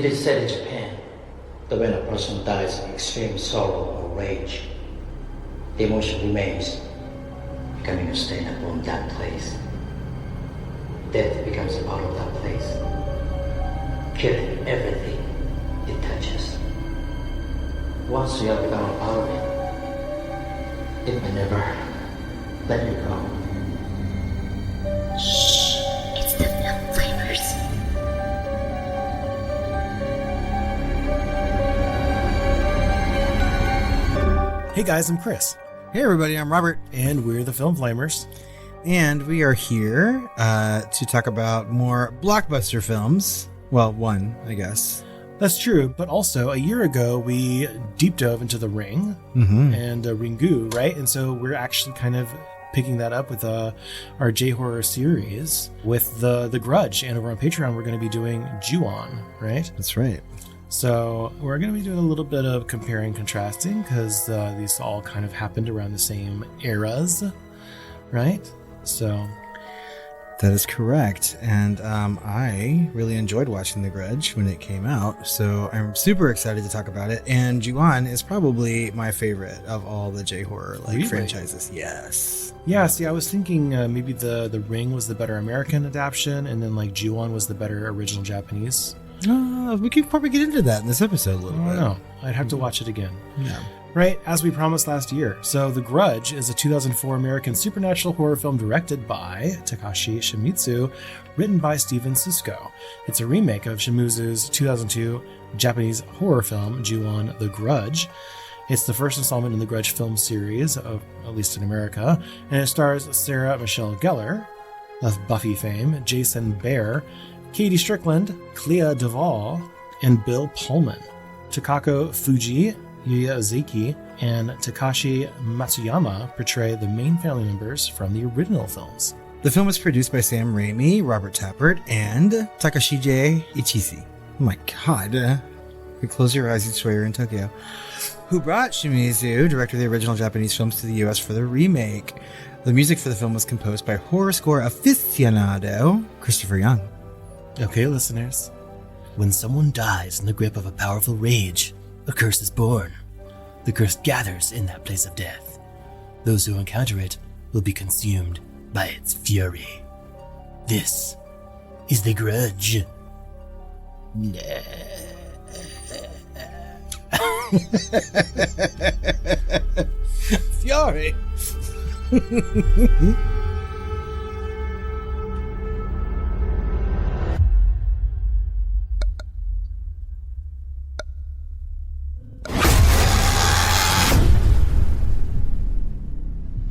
It is said in Japan that when a person dies in extreme sorrow or rage, the emotion remains, becoming a stain upon that place. Death becomes a part of that place, killing everything it touches. Once you have become a part of it, it may never let you go. Shh, it's the film flamers. Hey guys, I'm Chris. Hey everybody, I'm Robert. And we're the Film Flamers. And we are here to talk about more blockbuster films. Well, one, I guess. That's true, but also a year ago we deep dove into The Ring and Ringu, right? And so we're actually kind of picking that up with our J-horror series with the Grudge. And over on Patreon we're going to be doing Ju-on, right? That's right. So we're going to be doing a little bit of comparing, contrasting, because these all kind of happened around the same eras, right? So that is correct. And I really enjoyed watching The Grudge when it came out, so I'm super excited to talk about it. And Ju-on is probably my favorite of all the J-horror Really? franchises. Yes. yeah, see, I was thinking maybe the Ring was the better American adaptation, and then like Ju-on was the better original Japanese. We can probably get into that in this episode a little I bit. don't know. I'd have to watch it again. Yeah. Right, as we promised last year. So The Grudge is a 2004 American supernatural horror film directed by Takashi Shimizu, written by Stephen Susco. It's a remake of Shimizu's 2002 Japanese horror film, Ju-on The Grudge. It's the first installment in the Grudge film series, at least in America, and it stars Sarah Michelle Gellar of Buffy fame, Jason Behr, KaDee Strickland, Clea DuVall, and Bill Pullman. Takako Fuji, Yuya Ozeki, and Takashi Matsuyama portray the main family members from the original films. The film was produced by Sam Raimi, Robert Tapert, and Takashige Ichise. Oh my god. You close your eyes, you'd swear you're in Tokyo. Who brought Shimizu, director of the original Japanese films, to the US for the remake. The music for the film was composed by horror score aficionado Christopher Young. Okay, listeners. When someone dies in the grip of a powerful rage, a curse is born. The curse gathers in that place of death. Those who encounter it will be consumed by its fury. This is The Grudge. Fury!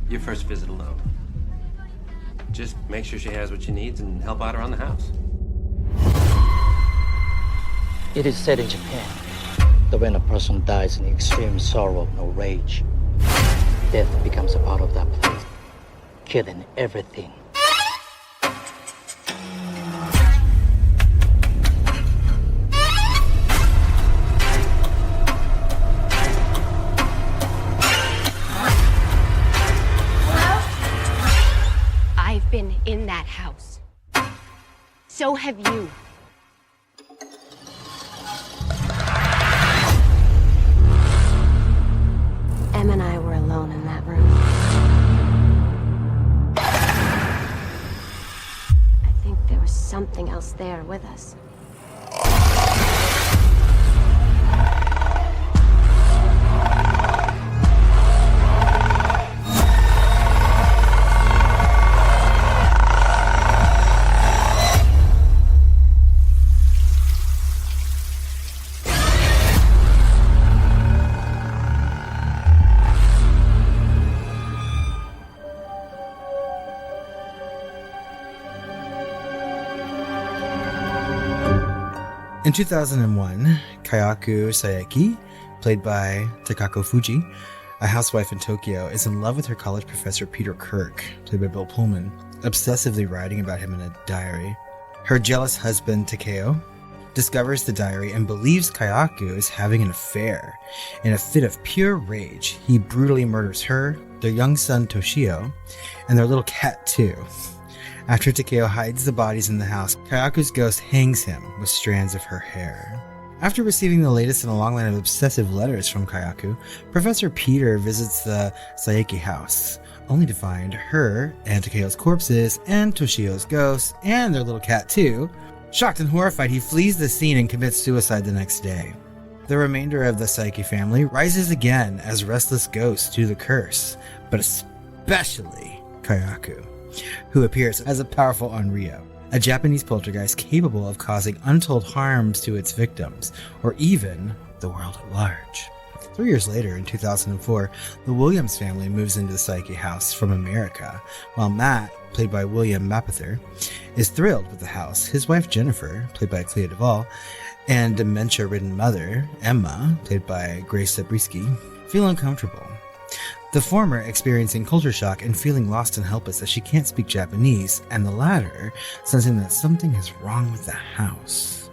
Your first visit alone. Just make sure she has what she needs and help out around the house. It is said in Japan that when a person dies in extreme sorrow or rage, death becomes a part of that place, killing everything. I've been in that house. So have you. Em and I were alone in that room. I think there was something else there with us. In 2001, Kayako Saeki, played by Takako Fuji, a housewife in Tokyo, is in love with her college professor Peter Kirk, played by Bill Pullman, obsessively writing about him in a diary. Her jealous husband, Takeo, discovers the diary and believes Kayako is having an affair. In a fit of pure rage, he brutally murders her, their young son Toshio, and their little cat too. After Takeo hides the bodies in the house, Kayako's ghost hangs him with strands of her hair. After receiving the latest in a long line of obsessive letters from Kayako, Professor Peter visits the Saeki house, only to find her and Takeo's corpses and Toshio's ghosts and their little cat too. Shocked and horrified, he flees the scene and commits suicide the next day. The remainder of the Saeki family rises again as restless ghosts due to the curse, but especially Kayako, who appears as a powerful Onryo, a Japanese poltergeist capable of causing untold harms to its victims, or even the world at large. 3 years later, in 2004, the Williams family moves into the Saeki house from America, while Matt, played by William Mapother, is thrilled with the house. His wife Jennifer, played by Clea DuVall, and dementia-ridden mother, Emma, played by Grace Zabriskie, feel uncomfortable. The former experiencing culture shock and feeling lost and helpless as she can't speak Japanese, and the latter sensing that something is wrong with the house.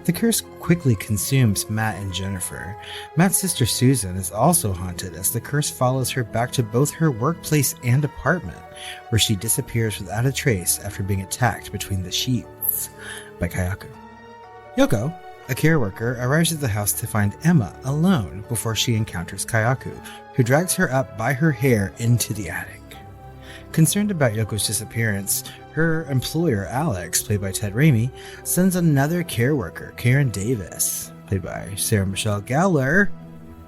The curse quickly consumes Matt and Jennifer. Matt's sister Susan is also haunted as the curse follows her back to both her workplace and apartment, where she disappears without a trace after being attacked between the sheets by Kayako. Yoko, a care worker, arrives at the house to find Emma alone before she encounters Kayako, who drags her up by her hair into the attic. Concerned about Yoko's disappearance, her employer, Alex, played by Ted Raimi, sends another care worker, Karen Davis, played by Sarah Michelle Gellar,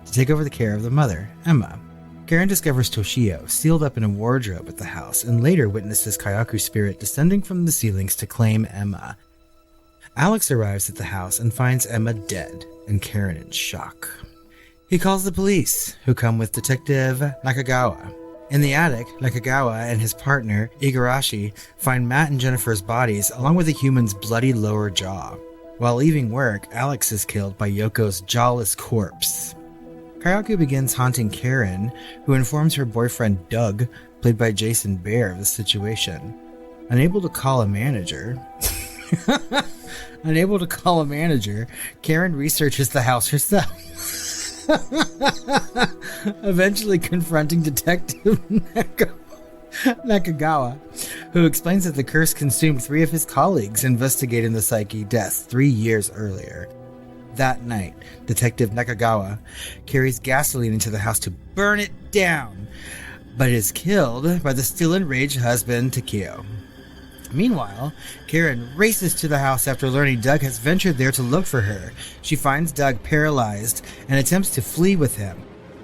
to take over the care of the mother, Emma. Karen discovers Toshio sealed up in a wardrobe at the house and later witnesses Kayaku's spirit descending from the ceilings to claim Emma. Alex arrives at the house and finds Emma dead and Karen in shock. He calls the police, who come with Detective Nakagawa. In the attic, Nakagawa and his partner, Igarashi, find Matt and Jennifer's bodies along with the human's bloody lower jaw. While leaving work, Alex is killed by Yoko's jawless corpse. Kayako begins haunting Karen, who informs her boyfriend Doug, played by Jason Behr, of the situation. Unable to call a manager, Karen researches the house herself. Eventually confronting Detective Nakagawa, who explains that the curse consumed 3 of his colleagues investigating the Saeki deaths 3 years earlier. That night, Detective Nakagawa carries gasoline into the house to burn it down, but is killed by the still enraged husband, Takeo. Meanwhile, Karen races to the house after learning Doug has ventured there to look for her. She finds Doug paralyzed and attempts to flee with him.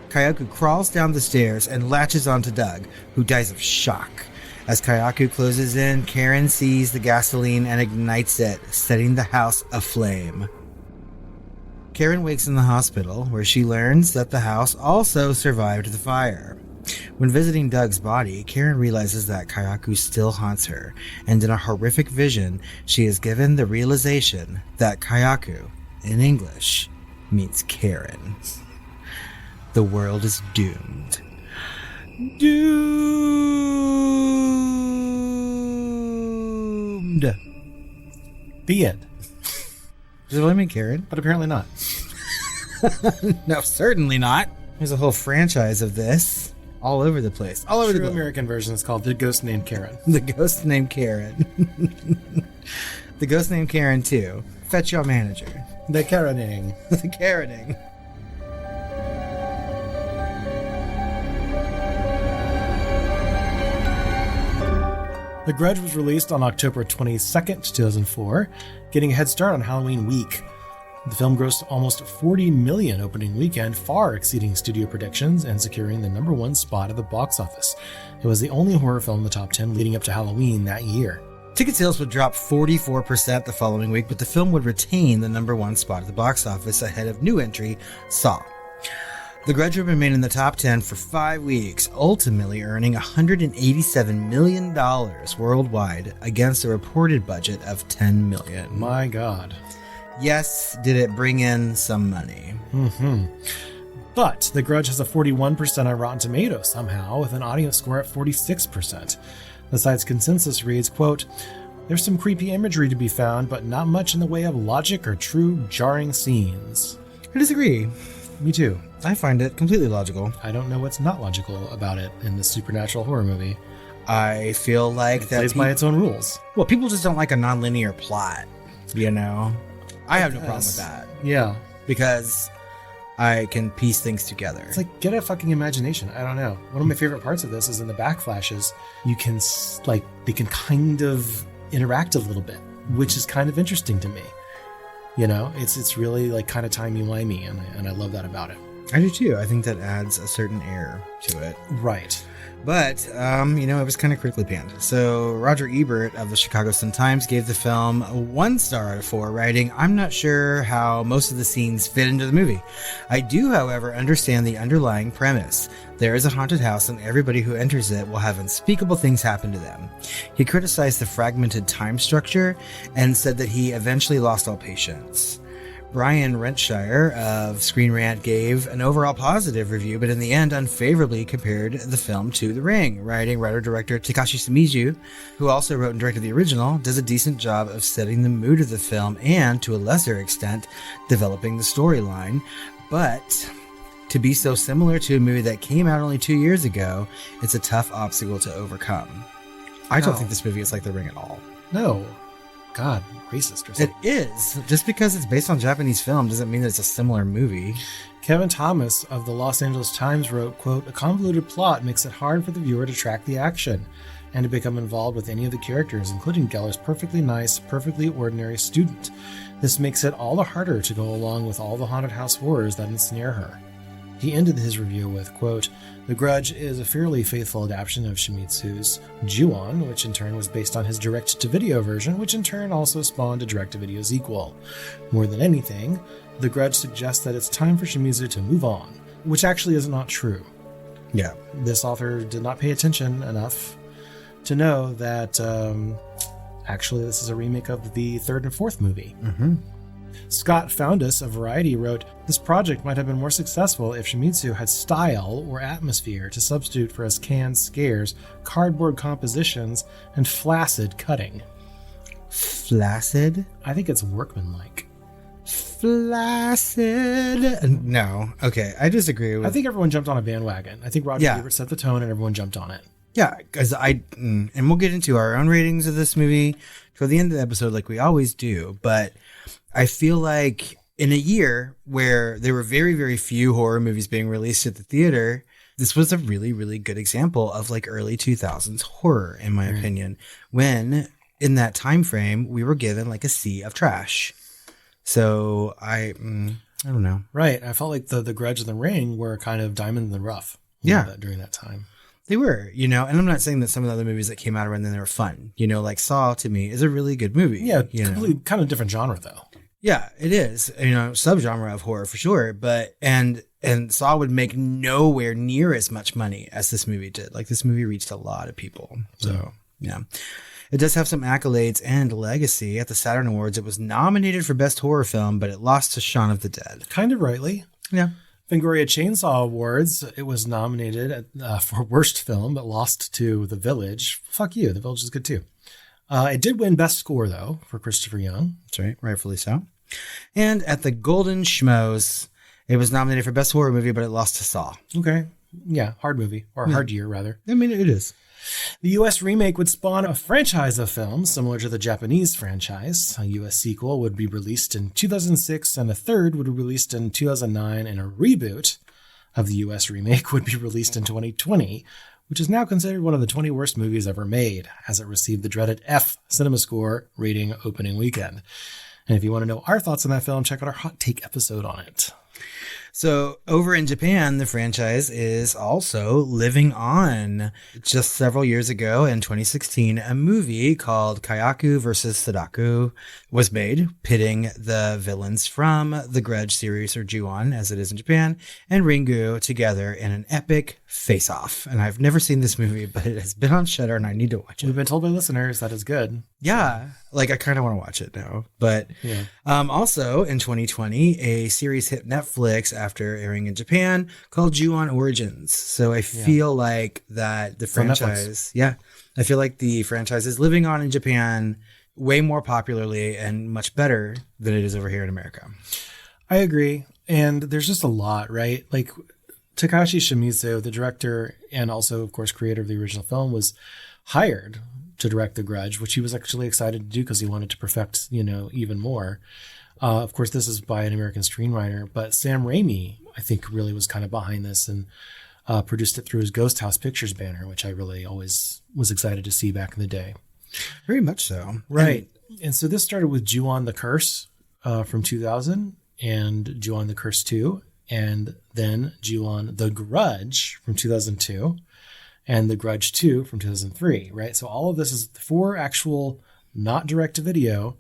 Kayako crawls down the stairs and latches onto Doug, who dies of shock. As Kayako closes in, Karen sees the gasoline and ignites it, setting the house aflame. Karen wakes in the hospital, where she learns that the house also survived the fire. When visiting Doug's body, Karen realizes that Kayako still haunts her, and in a horrific vision, she is given the realization that Kayako, in English, means Karen. The world is doomed. Doomed! The end. Does it really mean Karen? But apparently not. No, certainly not. There's a whole franchise of this. All over the place. All over the globe. American version is called The Ghost Named Karen. The Ghost Named Karen. The Ghost Named Karen 2. Fetch your manager. The Karening. The Karening. The Grudge was released on October 22nd, 2004, getting a head start on Halloween week. The film grossed almost $40 million opening weekend, far exceeding studio predictions and securing the #1 spot at the box office. It was the only horror film in the top 10 leading up to Halloween that year. Ticket sales would drop 44% the following week, but the film would retain the #1 spot at the box office ahead of new entry, Saw. The Grudge would remain in the top 10 for 5 weeks, ultimately earning $187 million worldwide against a reported budget of $10 million. My God. Yes, did it bring in some money? But The Grudge has a 41% on Rotten Tomatoes somehow, with an audience score at 46%. The site's consensus reads, quote, "There's some creepy imagery to be found, but not much in the way of logic or true jarring scenes." I disagree. Me too. I find it completely logical. I don't know what's not logical about it in this supernatural horror movie. I feel like It plays by its own rules. Well, people just don't like a non-linear plot, you know? I have no problem with that. Yeah. because I can piece things together. It's like, get a fucking imagination. I don't know. One of my favorite parts of this is in the backflashes, you can, they can kind of interact a little bit, which is kind of interesting to me. You know, it's really like kind of timey-wimey, and I love that about it. I do too. I think that adds a certain air to it. Right. But, it was kind of critically panned. So Roger Ebert of the Chicago Sun-Times gave the film 1 star out of 4, writing, "I'm not sure how most of the scenes fit into the movie. I do, however, understand the underlying premise. There is a haunted house and everybody who enters it will have unspeakable things happen to them." He criticized the fragmented time structure and said that he eventually lost all patience. Brian Rentshire of Screen Rant gave an overall positive review, but in the end unfavorably compared the film to The Ring, writing writer-director Takashi Shimizu, who also wrote and directed the original, does a decent job of setting the mood of the film and, to a lesser extent, developing the storyline. But to be so similar to a movie that came out only 2 years ago, it's a tough obstacle to overcome. I don't think this movie is like The Ring at all. No. God, racist or something. It is. Just because it's based on Japanese film doesn't mean that it's a similar movie. Kevin Thomas of the Los Angeles Times wrote, quote, "A convoluted plot makes it hard for the viewer to track the action and to become involved with any of the characters, including Gellar's perfectly nice, perfectly ordinary student. This makes it all the harder to go along with all the haunted house horrors that ensnare her." He ended his review with, quote, "The Grudge is a fairly faithful adaptation of Shimizu's Ju-on, which in turn was based on his direct-to-video version, which in turn also spawned a direct-to-video sequel. More than anything, The Grudge suggests that it's time for Shimizu to move on," which actually is not true. Yeah. This author did not pay attention enough to know that actually this is a remake of the 3rd and 4th movie. Mm-hmm. Scott Foundus of Variety wrote, "This project might have been more successful if Shimizu had style or atmosphere to substitute for his canned scares, cardboard compositions, and flaccid cutting." Flaccid? I think it's workmanlike. Flaccid? No. Okay, I disagree with... I think everyone jumped on a bandwagon. I think Roger Ebert set the tone and everyone jumped on it. Yeah, because and we'll get into our own ratings of this movie toward the end of the episode like we always do, but I feel like in a year where there were very, very few horror movies being released at the theater, this was a really, really good example of like early 2000s horror, in my opinion, when in that time frame we were given like a sea of trash. So I don't know. Right. I felt like the Grudge and The Ring were kind of diamond in the rough. During that time. They were, and I'm not saying that some of the other movies that came out around then they were fun. Like Saw to me is a really good movie. Yeah, completely kind of different genre though. Yeah, it is. Subgenre of horror for sure. But and Saw would make nowhere near as much money as this movie did. Like this movie reached a lot of people. So yeah. It does have some accolades and legacy. At the Saturn Awards, it was nominated for Best Horror Film, but it lost to Shaun of the Dead. Kind of rightly. Yeah. Fangoria Chainsaw Awards, it was nominated for Worst Film, but lost to The Village. Fuck you, The Village is good too. It did win Best Score, though, for Christopher Young. That's right, rightfully so. And at the Golden Schmoes, it was nominated for Best Horror Movie, but it lost to Saw. Okay. Yeah, hard movie, or hard year, rather. I mean, it is. The U.S. remake would spawn a franchise of films similar to the Japanese franchise. A U.S. sequel would be released in 2006, and a third would be released in 2009, and a reboot of the U.S. remake would be released in 2020, which is now considered one of the 20 worst movies ever made, as it received the dreaded F cinema score rating opening weekend. And if you want to know our thoughts on that film, check out our hot take episode on it. So over in Japan, the franchise is also living on. Just several years ago in 2016, a movie called Kayaku vs. Sadako was made, pitting the villains from the Grudge series, or Ju-on as it is in Japan, and Ringu together in an epic face-off. And I've never seen this movie, but it has been on Shudder and I need to watch it. We've been told by listeners that is good. Yeah, like I kind of want to watch it now. But also in 2020, a series hit Netflix after airing in Japan called Ju-on Origins. So I feel like that the franchise, I feel like the franchise is living on in Japan way more popularly and much better than it is over here in America. I agree. And there's just a lot, right? Like Takashi Shimizu, the director and also, of course, creator of the original film, was hired to direct The Grudge, which he was actually excited to do because he wanted to perfect, even more. Of course, this is by an American screenwriter, but Sam Raimi, I think, really was kind of behind this and produced it through his Ghost House Pictures banner, which I really always was excited to see back in the day. Very much so. Right. And so this started with Ju-on the Curse from 2000 and Ju-on the Curse 2, and then Ju-on the Grudge from 2002 and the Grudge 2 from 2003, right? So all of this is 4 actual, not direct-to-video.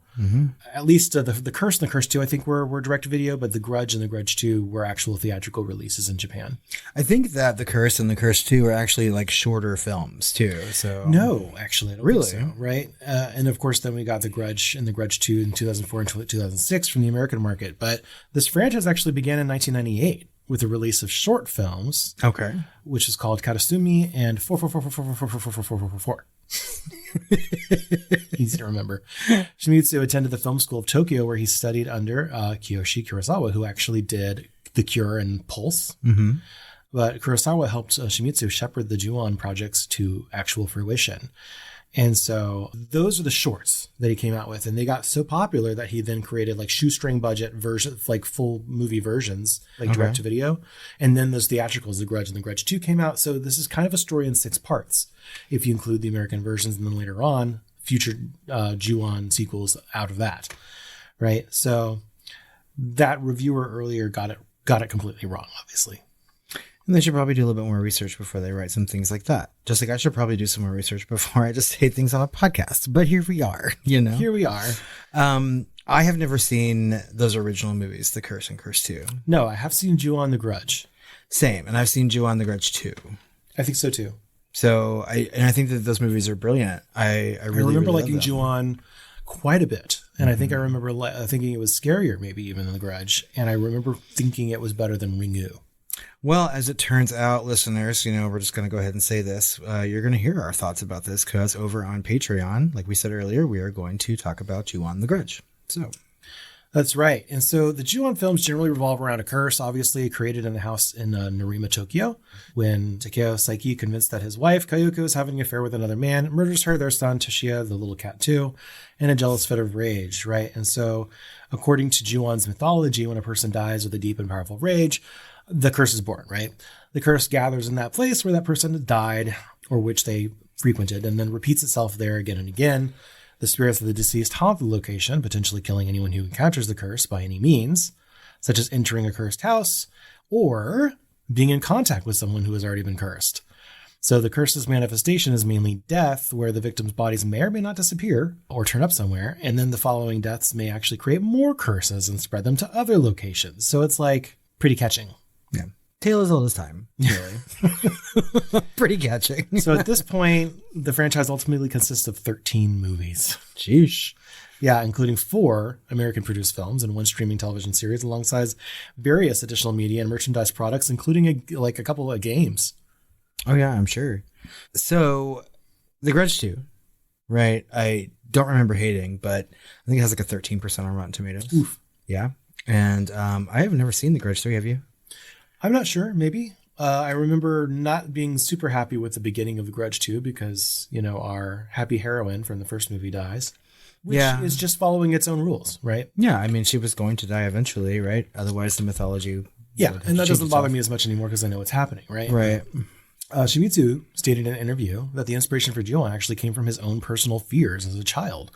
At least the Curse and the Curse 2, I think, were direct-to-video, but the Grudge and the Grudge 2 were actual theatrical releases in Japan. I think that the Curse and the Curse 2 are actually like shorter films too. So no, actually, I don't really, think so, right? And of course, then we got the Grudge and the Grudge 2 in 2004 and 2006 from the American market. But this franchise actually began in 1998 with the release of short films. Okay, which is called Karasumi and 44444444444. Easy to remember. Shimizu attended the Film School of Tokyo, where he studied under Kiyoshi Kurosawa, who actually did The Cure and Pulse. But Kurosawa helped Shimizu shepherd the Ju-on projects to actual fruition. And so those are the shorts that he came out with. And they got so popular that he then created like shoestring budget versions, like full movie versions, like direct to video. And then those theatricals, The Grudge and The Grudge 2 came out. So this is kind of a story in 6 parts, if you include the American versions. And then later on, future Ju-on sequels out of that. Right. So that reviewer earlier got it completely wrong, obviously. and they should probably do a little bit more research before they write some things like that. Just like I should probably do some more research before I just say things on a podcast. But here we are, you know. Here we are. I have never seen those original movies, The Curse and Curse 2. No, I have seen Ju-on the Grudge. Same, and I've seen Ju-on the Grudge 2. I think so too. So I think that those movies are brilliant. I remember liking Ju-on quite a bit, and I think I remember thinking it was scarier maybe even than The Grudge, and I remember thinking it was better than Ringu. Well, as it turns out, listeners, you know, we're just going to go ahead and say this. You're going to hear our thoughts about this because over on Patreon, like we said earlier, we are going to talk about Ju-on the Grudge. So that's right. And so the Ju-on films generally revolve around a curse, obviously created in the house in Narima, Tokyo, when Takeo Saiki, convinced that his wife, Kayuko, is having an affair with another man, murders her, their son, Toshiya, the little cat too, in a jealous fit of rage, right? And so according to Ju-on's mythology, when a person dies with a deep and powerful rage, the curse is born, right? The curse gathers in that place where that person died or which they frequented and then repeats itself there again and again. The spirits of the deceased haunt the location, potentially killing anyone who encounters the curse by any means, such as entering a cursed house or being in contact with someone who has already been cursed. So the curse's manifestation is mainly death, where the victim's bodies may or may not disappear or turn up somewhere, and then the following deaths may actually create more curses and spread them to other locations. So it's like pretty catching. Yeah. Tale as old as time. Really. Pretty catching. So at this point, the franchise ultimately consists of 13 movies. Sheesh. Yeah, including 4 American-produced films and 1 streaming television series, alongside various additional media and merchandise products, including a couple of games. Oh, yeah, I'm sure. So, The Grudge 2, right? I don't remember hating, but I think it has like a 13% on Rotten Tomatoes. Oof. Yeah. And I have never seen The Grudge 3, have you? I'm not sure, maybe. I remember not being super happy with the beginning of The Grudge 2 because, you know, our happy heroine from the first movie dies. Which is just following its own rules, right? Yeah, I mean, she was going to die eventually, right? Otherwise, the mythology... Yeah, and that doesn't bother me as much anymore because I know what's happening, right? Right. Shimizu stated in an interview that the inspiration for Ju-on actually came from his own personal fears as a child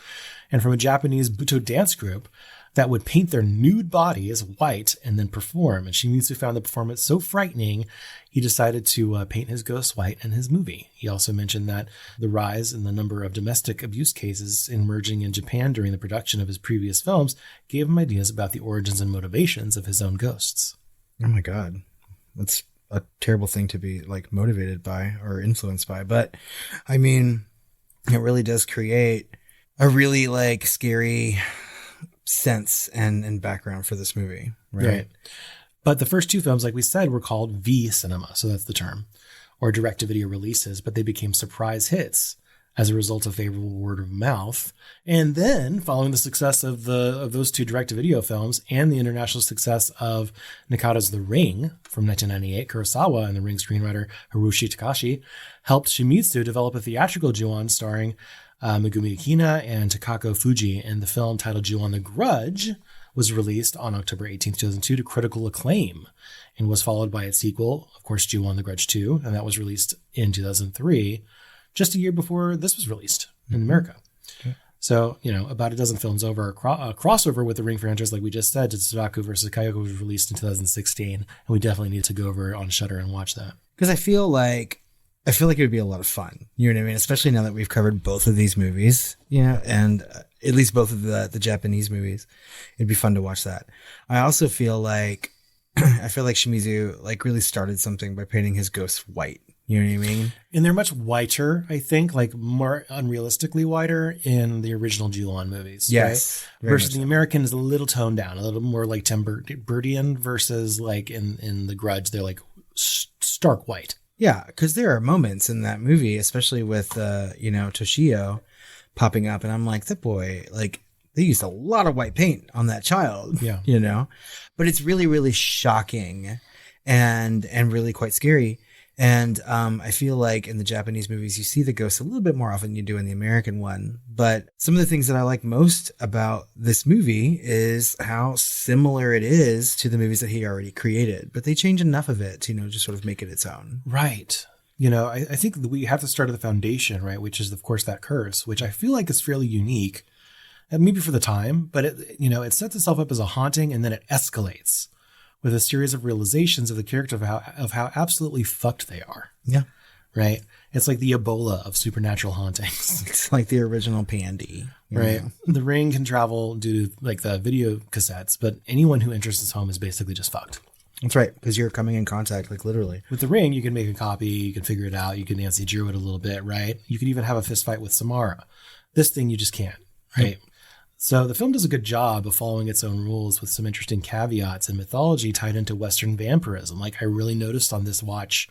and from a Japanese Buto dance group that would paint their nude body as white and then perform. And Shimizu found the performance so frightening, he decided to paint his ghosts white in his movie. He also mentioned that the rise in the number of domestic abuse cases emerging in Japan during the production of his previous films gave him ideas about the origins and motivations of his own ghosts. Oh my God. That's a terrible thing to be like motivated by or influenced by. But I mean, it really does create a really like scary sense and background for this movie, right? But the first 2 films, like we said, were called V cinema, so that's the term, or direct-to-video releases, but they became surprise hits as a result of favorable word of mouth. And then, following the success of those 2 direct-to-video films and the international success of Nakata's The Ring from 1998, Kurosawa and The Ring screenwriter Hiroshi Takashi helped Shimizu develop a theatrical Ju-on starring Megumi Akina and Takako Fuji, and the film titled Ju-on the Grudge was released on October 18th, 2002 to critical acclaim and was followed by its sequel, of course, Ju-On the Grudge 2, and that was released in 2003, just a year before this was released in America. Okay. So, about a dozen films over. A crossover with the Ring franchise, like we just said, Tsudaku versus Kayako was released in 2016, and we definitely need to go over on Shudder and watch that. Because I feel like it would be a lot of fun. You know what I mean? Especially now that we've covered both of these movies, and at least both of the Japanese movies. It'd be fun to watch that. I also feel like Shimizu like really started something by painting his ghosts white. You know what I mean? And they're much whiter, I think, like more unrealistically whiter in the original Ju-On movies. Yes. Right? Versus the American is a little toned down, a little more like Tim Burton versus like in the Grudge, they're like stark white. Yeah, because there are moments in that movie, especially with, Toshio popping up. And I'm like, that boy, like, they used a lot of white paint on that child. Yeah. But it's really, really shocking and really quite scary. And I feel like in the Japanese movies, you see the ghosts a little bit more often than you do in the American one. But some of the things that I like most about this movie is how similar it is to the movies that he already created. But they change enough of it to, just sort of make it its own. Right. I think we have to start at the foundation, right? Which is, of course, that curse, which I feel like is fairly unique, maybe for the time. But, it sets itself up as a haunting and then it escalates with a series of realizations of the character of how absolutely fucked they are. Yeah. Right? It's like the Ebola of supernatural hauntings. It's like the original Pandy. Right. The Ring can travel due to like the video cassettes, but anyone who enters this home is basically just fucked. That's right, because you're coming in contact, like literally. With the Ring, you can make a copy, you can figure it out, you can Nancy Drew it a little bit, right? You could even have a fist fight with Samara. This thing, you just can't, right? So the film does a good job of following its own rules with some interesting caveats and mythology tied into Western vampirism. Like I really noticed on this watch,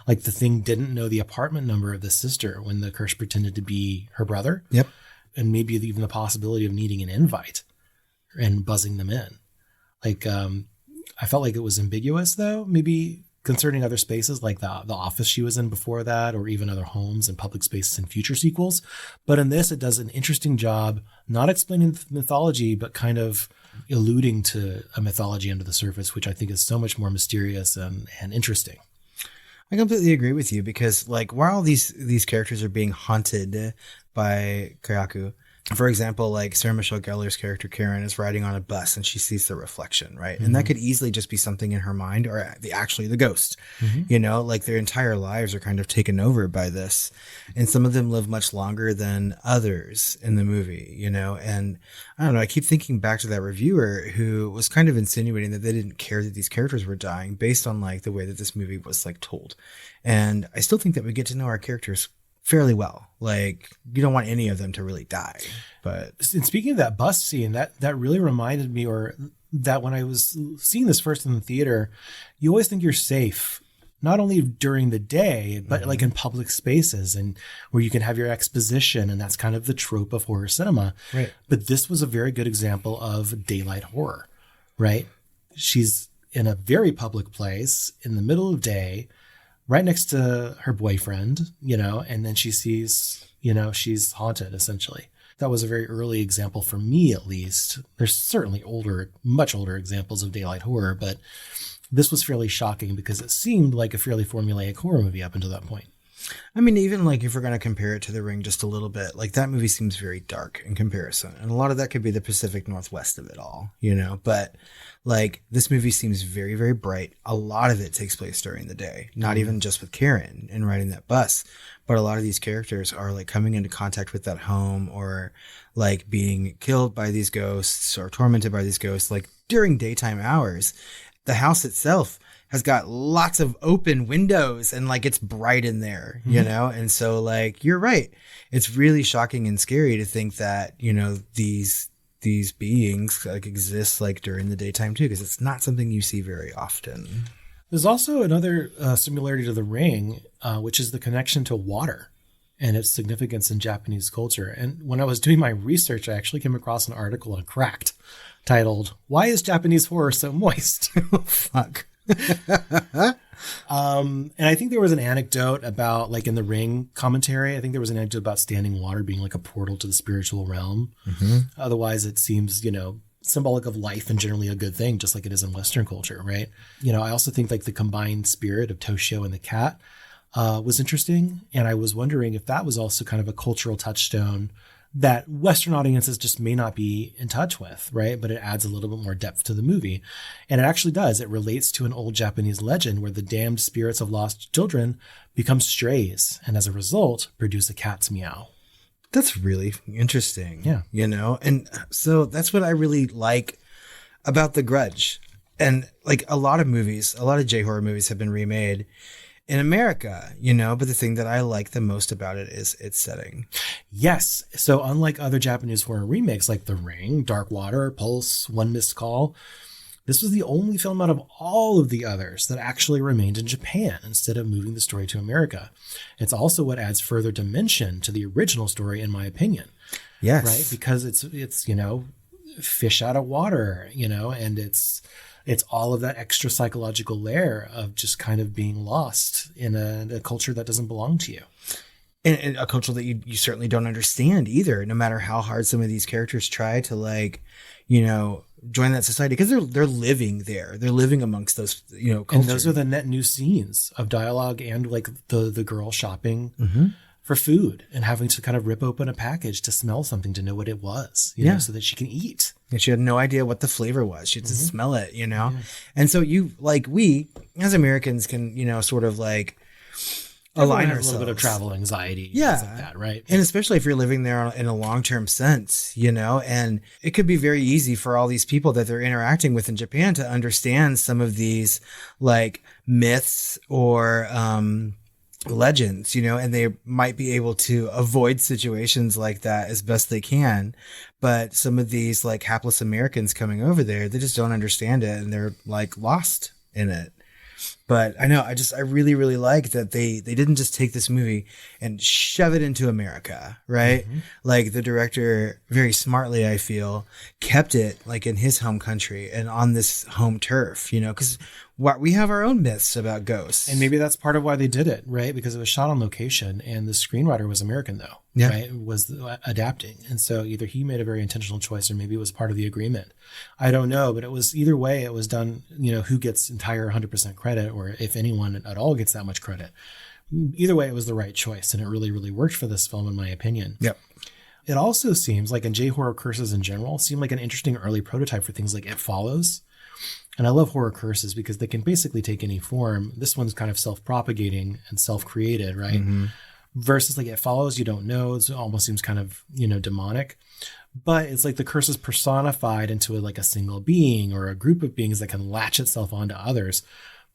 like the Thing didn't know the apartment number of the sister when the curse pretended to be her brother. Yep. And maybe even the possibility of needing an invite and buzzing them in. Like, I felt like it was ambiguous though, maybe concerning other spaces like the office she was in before that, or even other homes and public spaces in future sequels. But in this, it does an interesting job, not explaining the mythology, but kind of alluding to a mythology under the surface, which I think is so much more mysterious and interesting. I completely agree with you because like while these characters are being haunted by Kayako, for example, like Sarah Michelle Gellar's character Karen is riding on a bus and she sees the reflection, right? Mm-hmm. And that could easily just be something in her mind or actually the ghost, like their entire lives are kind of taken over by this. And some of them live much longer than others in the movie, and I don't know, I keep thinking back to that reviewer who was kind of insinuating that they didn't care that these characters were dying based on like the way that this movie was like told. And I still think that we get to know our characters fairly well. Like you don't want any of them to really die. But and speaking of that bus scene, that really reminded me, or that when I was seeing this first in the theater, you always think you're safe, not only during the day, but like in public spaces and where you can have your exposition. And that's kind of the trope of horror cinema. Right. But this was a very good example of daylight horror, right? She's in a very public place in the middle of day, right next to her boyfriend, and then she sees, she's haunted essentially. That was a very early example for me, at least. There's certainly much older examples of daylight horror, but this was fairly shocking because it seemed like a fairly formulaic horror movie up until that point. I mean, even like if we're going to compare it to The Ring just a little bit, like that movie seems very dark in comparison. And a lot of that could be the Pacific Northwest of it all, but like this movie seems very, very bright. A lot of it takes place during the day, not even just with Karen and riding that bus, but a lot of these characters are like coming into contact with that home or like being killed by these ghosts or tormented by these ghosts, like during daytime hours. The house itself has got lots of open windows and like it's bright in there, And so like, you're right. It's really shocking and scary to think that, these beings like exist like during the daytime too, because it's not something you see very often. There's also another similarity to The Ring, which is the connection to water and its significance in Japanese culture. And when I was doing my research, I actually came across an article on Cracked titled, "Why is Japanese horror so moist?" Fuck. And I think there was an anecdote about like in The Ring commentary, I think there was an anecdote about standing water being like a portal to the spiritual realm. Otherwise it seems, symbolic of life and generally a good thing, just like it is in Western culture, right? You know, I also think like the combined spirit of Toshio and the cat was interesting. And I was wondering if that was also kind of a cultural touchstone that Western audiences just may not be in touch with, right? But it adds a little bit more depth to the movie. And it actually does. It relates to an old Japanese legend where the damned spirits of lost children become strays and as a result produce a cat's meow. That's really interesting. Yeah. You know, and so that's what I really like about The Grudge. And like a lot of movies, a lot of J-horror movies have been remade in America, you know, but the thing that I like the most about it is its setting. Yes. So unlike other Japanese horror remakes like The Ring, Dark Water, Pulse, One Missed Call, this was the only film out of all of the others that actually remained in Japan instead of moving the story to America. It's also what adds further dimension to the original story, in my opinion. Yes. Right? Because it's, you know, fish out of water, you know, and it's all of that extra psychological layer of just kind of being lost in a culture that doesn't belong to you. And a culture that you certainly don't understand either, no matter how hard some of these characters try to, like, you know, join that society, because they're living there. They're living amongst those, you know, culture. And those are the net new scenes of dialogue and like the girl shopping for food and having to kind of rip open a package to smell something to know what it was, you know, so that she can eat. And she had no idea what the flavor was. She had to smell it, you know? Yeah. And so we as Americans can, you know, sort of like align ourselves. A little bit of travel anxiety. Yeah. Things like that, right? And especially if you're living there in a long-term sense, you know, and it could be very easy for all these people that they're interacting with in Japan to understand some of these like myths or, legends, you know, and they might be able to avoid situations like that as best they can. But some of these like hapless Americans coming over there, they just don't understand it and they're like lost in it. But I know, I really, really like that they didn't just take this movie and shove it into America, right? Like the director very smartly, I feel, kept it like in his home country and on this home turf, you know, because we have our own myths about ghosts. And maybe that's part of why they did it, right? Because it was shot on location and the screenwriter was American though, right? Was adapting. And so either he made a very intentional choice or maybe it was part of the agreement. I don't know, but it was either way it was done, you know, who gets entire 100% credit or if anyone at all gets that much credit. Either way, it was the right choice and it really, really worked for this film in my opinion. Yep. It also seems like in J-horror curses in general seem like an interesting early prototype for things like It Follows. And I love horror curses because they can basically take any form. This one's kind of self-propagating and self-created, right? Versus like It Follows, you don't know. It almost seems kind of, you know, demonic. But it's like the curse is personified into like a single being or a group of beings that can latch itself onto others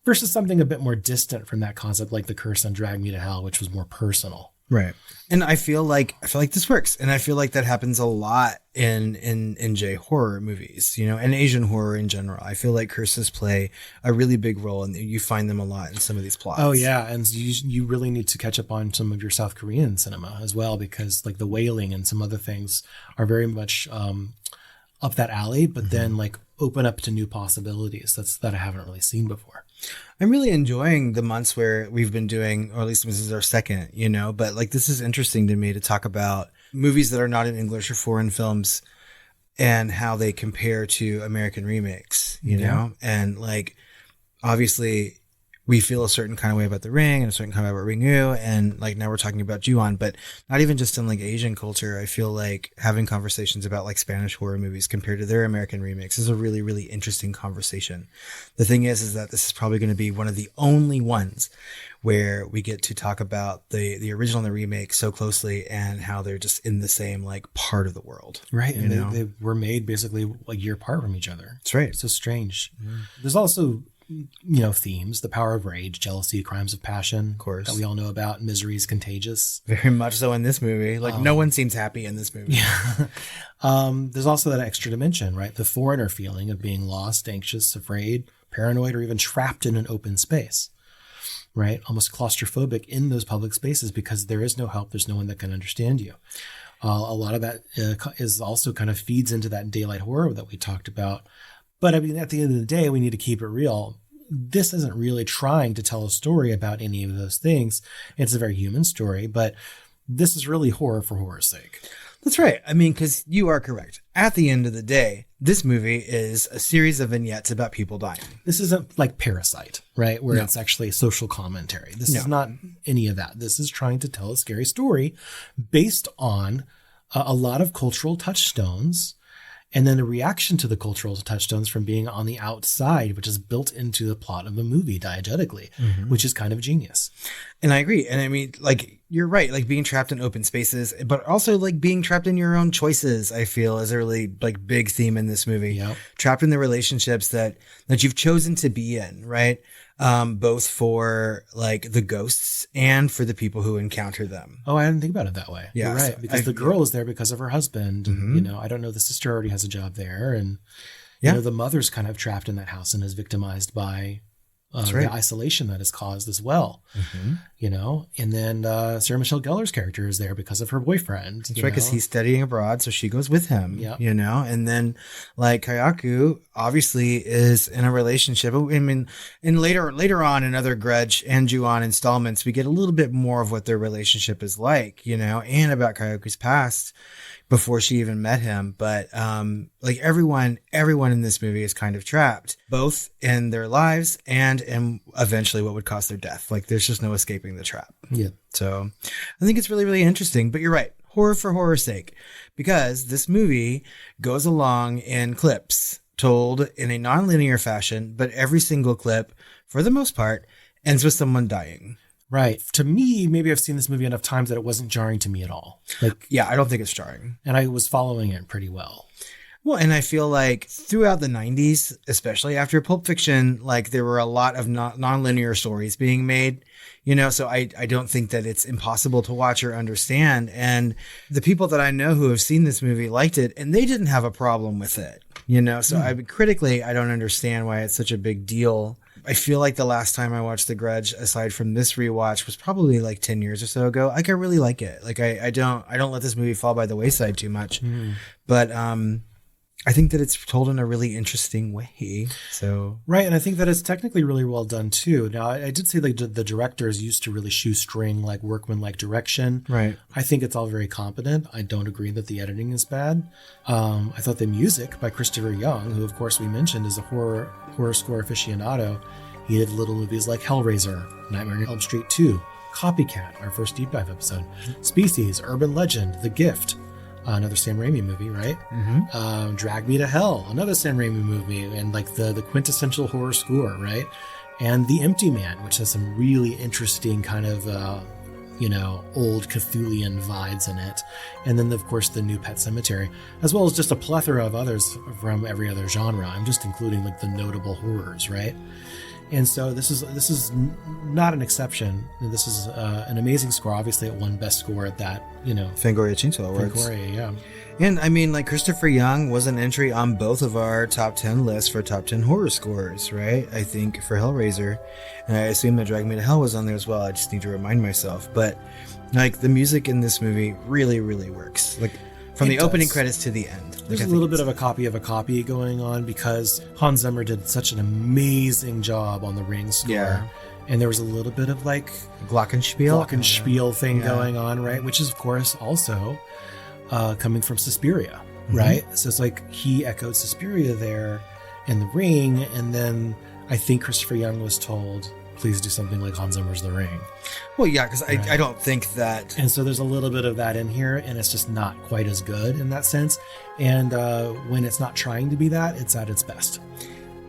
versus something a bit more distant from that concept, like the curse on Drag Me to Hell, which was more personal. Right. And I feel like this works. And I feel like that happens a lot in J horror movies, you know, and Asian horror in general. I feel like curses play a really big role and you find them a lot in some of these plots. Oh yeah. And you really need to catch up on some of your South Korean cinema as well, because like The Wailing and some other things are very much up that alley, but then like open up to new possibilities that I haven't really seen before. I'm really enjoying the months where we've been doing, or at least this is our second, you know, but like this is interesting to me to talk about movies that are not in English or foreign films and how they compare to American remakes, you know, and like obviously we feel a certain kind of way about The Ring and a certain kind of way about Ringu. And like now we're talking about Ju-on, but not even just in like Asian culture. I feel like having conversations about like Spanish horror movies compared to their American remakes is a really, really interesting conversation. The thing is that this is probably going to be one of the only ones where we get to talk about the original and the remake so closely and how they're just in the same like part of the world. Right. And they were made basically a year apart from each other. That's right. It's so strange. There's also, you know, themes, the power of rage, jealousy, crimes of passion, of course, that we all know about. Misery is contagious. Very much so in this movie. Like no one seems happy in this movie. Yeah. There's also that extra dimension, right? The foreigner feeling of being lost, anxious, afraid, paranoid, or even trapped in an open space, right? Almost claustrophobic in those public spaces because there is no help. There's no one that can understand you. A lot of that is also kind of feeds into that daylight horror that we talked about. But I mean, at the end of the day, we need to keep it real. This isn't really trying to tell a story about any of those things. It's a very human story, but this is really horror for horror's sake. That's right. I mean, because you are correct. At the end of the day, this movie is a series of vignettes about people dying. This isn't like Parasite, right? Where No. it's actually social commentary. This No. is not any of that. This is trying to tell a scary story based on a lot of cultural touchstones, and then a reaction to the cultural touchstones from being on the outside, which is built into the plot of the movie diegetically, which is kind of genius. And I agree. And I mean, like, you're right. Like being trapped in open spaces, but also like being trapped in your own choices, I feel is a really like big theme in this movie. Yep. Trapped in the relationships that you've chosen to be in, right? Both for like the ghosts and for the people who encounter them. Oh, I didn't think about it that way. Yeah, You're right. so Because the girl is there because of her husband. And, you know, I don't know, the sister already has a job there. And, you know, the mother's kind of trapped in that house and is victimized by the isolation that is caused as well. You know, and then Sarah Michelle Gellar's character is there because of her boyfriend. That's right, because he's studying abroad, so she goes with him. Yep. You know, and then like Kayako obviously is in a relationship. I mean, and later on in other Grudge and Ju-on installments, we get a little bit more of what their relationship is like, you know, and about Kayaku's past before she even met him. But like everyone in this movie is kind of trapped, both in their lives and in eventually what would cause their death. Like there's just no escaping the trap. Yeah. So I think it's really, really interesting. But you're right. Horror for horror's sake, because this movie goes along in clips told in a non-linear fashion, but every single clip, for the most part, ends with someone dying. Right. To me, maybe I've seen this movie enough times that it wasn't jarring to me at all. Like, Yeah, I don't think it's jarring. and I was following it pretty well. Well, and I feel like throughout the 90s, especially after Pulp Fiction, like there were a lot of non-linear stories being made, you know, so I don't think that it's impossible to watch or understand. And the people that I know who have seen this movie liked it, and they didn't have a problem with it, you know, so critically, I don't understand why it's such a big deal. I feel like the last time I watched The Grudge, aside from this rewatch, was probably like 10 years or so ago. Like I really like it. Like I don't let this movie fall by the wayside too much, but, I think that it's told in a really interesting way. So Right. And I think that it's technically really well done too. Now, I did say like the directors used to really shoestring like workman-like direction. right. I think it's all very competent. I don't agree that the editing is bad. I thought the music by Christopher Young, who of course we mentioned is a horror score aficionado. He did little movies like Hellraiser, Nightmare on Elm Street 2, Copycat, our first deep dive episode, Species, Urban Legend, The Gift, another Sam Raimi movie, right? Drag Me to Hell, another Sam Raimi movie, and like the quintessential horror score, right? And The Empty Man, which has some really interesting kind of, old Cthulhian vibes in it. And then, of course, the new Pet Sematary, as well as just a plethora of others from every other genre. I'm just including like the notable horrors, right? And so this is not an exception. This is an amazing score. Obviously, it won Best Score at that, Fangoria Chainsaw Awards. Fangoria, yeah. And I mean, like Christopher Young was an entry on both of our top 10 lists for top 10 horror scores, right? I think for Hellraiser, and I assume that Drag Me to Hell was on there as well. I just need to remind myself. But like the music in this movie really, really works. Like from the opening credits to the end. There's a little bit of a copy going on because Hans Zimmer did such an amazing job on the Ring score. Yeah. And there was a little bit of like Glockenspiel thing going on, right? Which is, of course, also coming from Suspiria, right? So it's like he echoed Suspiria there in the Ring. And then I think Christopher Young was told, please do something like Hans Zimmer's The Ring. Well, yeah, because I don't think that... And so there's a little bit of that in here, and it's just not quite as good in that sense. And when it's not trying to be that, it's at its best.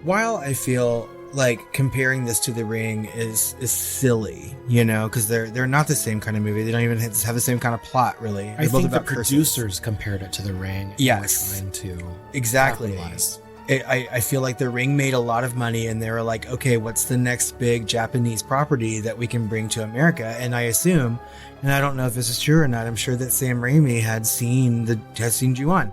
While I feel like comparing this to The Ring is silly, because they're not the same kind of movie. They don't even have the same kind of plot, really. They're I both think the about curses. producers compared it to The Ring. Yes. And were trying to Exactly. capitalize. I feel like The Ring made a lot of money, and they were like, okay, what's the next big Japanese property that we can bring to America? And I assume, and I don't know if this is true or not, I'm sure that Sam Raimi had seen Ju-on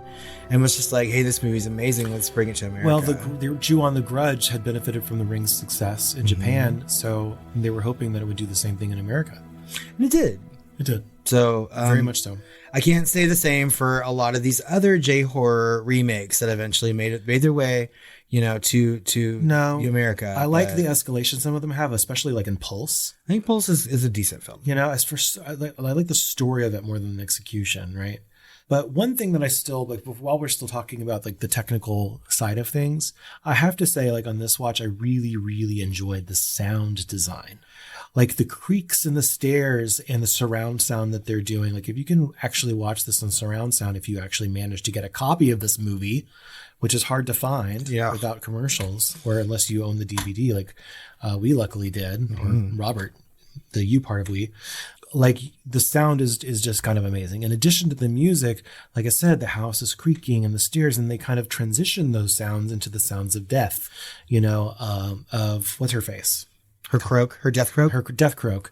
and was just like, hey, this movie's amazing, let's bring it to America. Well, the Ju-on The Grudge had benefited from The Ring's success in Japan, so they were hoping that it would do the same thing in America. And it did. It did. So Very much so. I can't say the same for a lot of these other J-horror remakes that eventually made their way, to America. I like the escalation some of them have, especially like in Pulse. I think Pulse is a decent film. I like the story of it more than the execution, right? But one thing that I still, like, while we're still talking about like the technical side of things, I have to say, like, on this watch, I really, really enjoyed the sound design. Like the creaks in the stairs and the surround sound that they're doing. Like if you can actually watch this on surround sound, if you actually manage to get a copy of this movie, which is hard to find without commercials, or unless you own the DVD, like we luckily did, or Robert, the you part of we, like the sound is just kind of amazing. In addition to the music, like I said, the house is creaking and the stairs, and they kind of transition those sounds into the sounds of death, you know, of what's her face? Her croak, her death croak? Her death croak.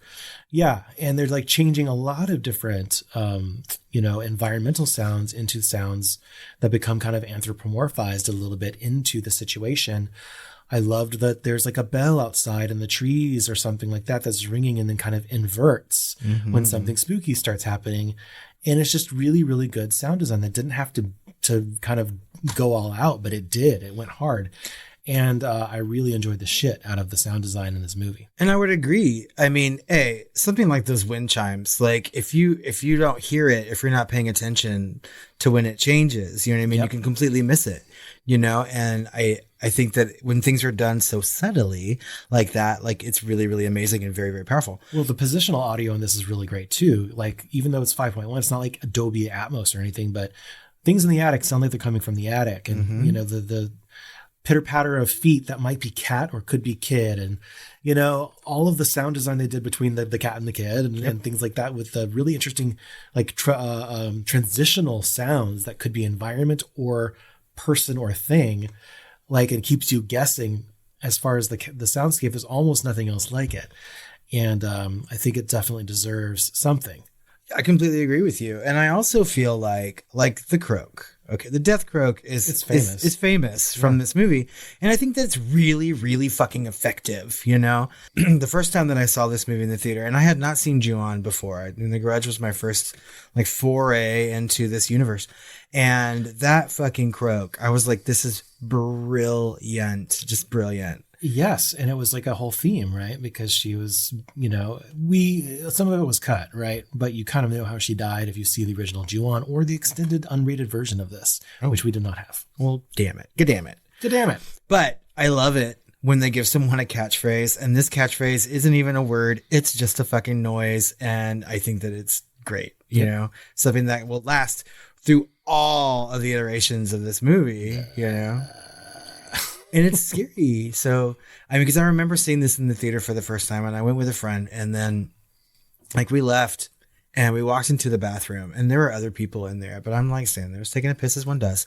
Yeah. And they're like changing a lot of different, you know, environmental sounds into sounds that become kind of anthropomorphized a little bit into the situation. I loved that there's like a bell outside in the trees or something like that that's ringing and then kind of inverts when something spooky starts happening. And it's just really, really good sound design that didn't have to kind of go all out, but it did. It went hard. And I really enjoyed the shit out of the sound design in this movie. And I would agree. I mean, something like those wind chimes, like if you don't hear it, if you're not paying attention to when it changes, you know what I mean? You can completely miss it, you know? And I think that when things are done so subtly like that, like it's really, really amazing and very, very powerful. Well, the positional audio in this is really great too. Like even though it's 5.1, it's not like Dolby Atmos or anything, but things in the attic sound like they're coming from the attic. And, you know, the pitter patter of feet that might be cat or could be kid, and you know, all of the sound design they did between the cat and the kid and things like that, with the really interesting like transitional sounds that could be environment or person or thing, like it keeps you guessing as far as the soundscape. There's almost nothing else like it, and I think it definitely deserves something. I completely agree with you, and I also feel like the croak. Okay, the death croak is famous from this movie, and I think that's really, really fucking effective. You know, the first time that I saw this movie in the theater, and I had not seen Ju-on before. The Grudge was my first like foray into this universe, and that fucking croak, I was like, this is brilliant, just brilliant. Yes, and it was like a whole theme, right? Because she was, you know, some of it was cut, right? But you kind of know how she died if you see the original Ju-on or the extended unrated version of this, which we did not have. Well, damn it. Good damn it. Good damn it. But I love it when they give someone a catchphrase, and this catchphrase isn't even a word. It's just a fucking noise. And I think that it's great, you know, something that will last through all of the iterations of this movie, you know? And it's scary. So, I mean, because I remember seeing this in the theater for the first time, and I went with a friend, and then like we left and we walked into the bathroom, and there were other people in there, but I'm like standing there, I was taking a piss as one does.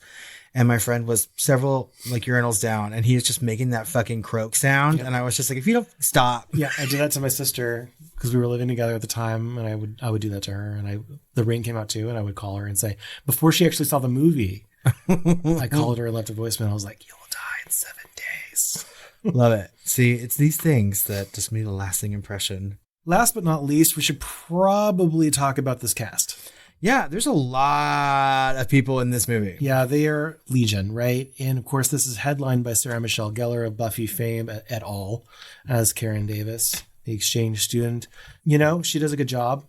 And my friend was several like urinals down, and he was just making that fucking croak sound. And I was just like, if you don't stop. Yeah. I did that to my sister because we were living together at the time, and I would do that to her. And the Ring came out too, and I would call her and say, before she actually saw the movie, I called her and left a voicemail. I was like, you'll die in 7 days. Love it. See, it's these things that just made a lasting impression. Last but not least, we should probably talk about this cast. Yeah, there's a lot of people in this movie. Yeah, they are legion, right? And of course, this is headlined by Sarah Michelle Gellar of Buffy fame et al. As Karen Davis, the exchange student. You know, she does a good job.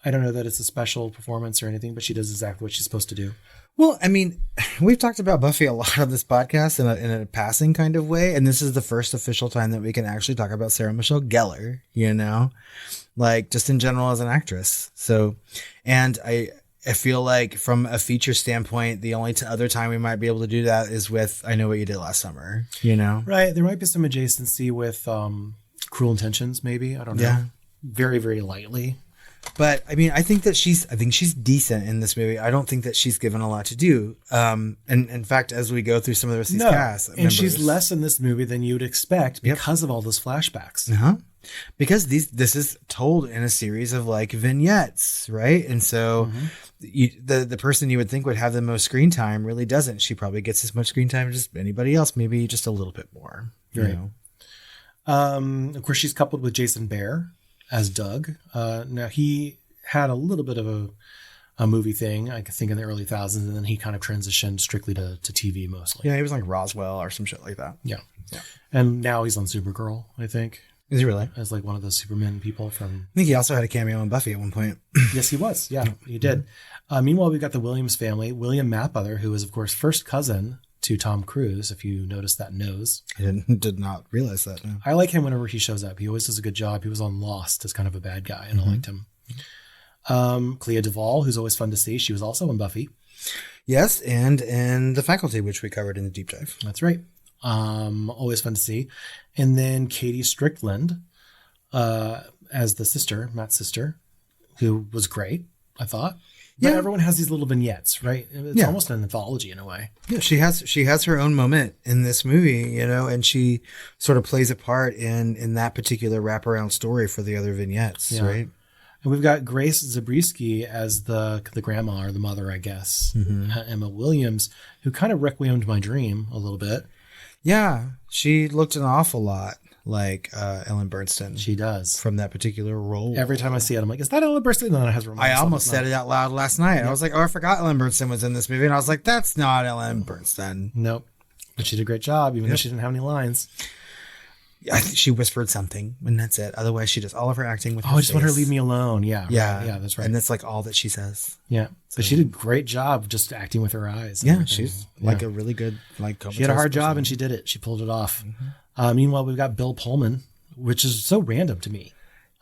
I don't know that it's a special performance or anything, but she does exactly what she's supposed to do. Well, I mean, we've talked about Buffy a lot on this podcast in a passing kind of way. And this is the first official time that we can actually talk about Sarah Michelle Gellar, you know, like just in general as an actress. So, and I feel like from a feature standpoint, the only other time we might be able to do that is with I Know What You Did Last Summer, you know? Right. There might be some adjacency with Cruel Intentions, maybe. I don't know. Yeah. Very, very lightly. But I mean, I think she's decent in this movie. I don't think that she's given a lot to do. And in fact, as we go through some of the rest of these cast members, she's less in this movie than you would expect because of all those flashbacks. Because this is told in a series of like vignettes, right? And so the person you would think would have the most screen time really doesn't. She probably gets as much screen time as anybody else, maybe just a little bit more. Right. You know? Of course, she's coupled with Jason Behr as Doug. Now he had a little bit of a movie thing, I think in the early thousands, and then he kind of transitioned strictly to TV mostly. Yeah, he was like Roswell or some shit like that. Yeah. And now he's on Supergirl, I think. Is he really? as like one of those Superman people from. I think he also had a cameo in Buffy at one point. Yes, he was. Yeah, he did. Meanwhile, we've got the Williams family. William Mapother, who is, of course, first cousin to Tom Cruise, if you notice that nose. I did not realize that. No. I like him whenever he shows up. He always does a good job. He was on Lost as kind of a bad guy, and I liked him. Clea DuVall, who's always fun to see. She was also in Buffy. Yes, and in The Faculty, which we covered in the deep dive. That's right. Always fun to see. And then KaDee Strickland as the sister, Matt's sister, who was great, I thought. But everyone has these little vignettes, right? It's almost an anthology in a way. Yeah, she has her own moment in this movie, you know, and she sort of plays a part in that particular wraparound story for the other vignettes, right? And we've got Grace Zabriskie as the grandma or the mother, I guess. Emma Williams, who kind of requiemed my dream a little bit. Yeah, she looked an awful lot like Ellen Burstyn. She does. From that particular role. Every time I see it, I'm like, is that Ellen Burstyn? And then I have to remind myself almost said it out loud last night. I was like, oh, I forgot Ellen Burstyn was in this movie. And I was like, that's not Ellen Burstyn. Nope. But she did a great job, even though she didn't have any lines. I think she whispered something, and that's it. Otherwise, she does all of her acting with her I just want her to face. leave me alone. Yeah. Yeah. Yeah, that's right. And that's like all that she says. Yeah. But she did a great job just acting with her eyes. and Yeah, everything. she's like a really good, like, She had a hard job and she did it. She pulled it off. Meanwhile, we've got Bill Pullman, which is so random to me.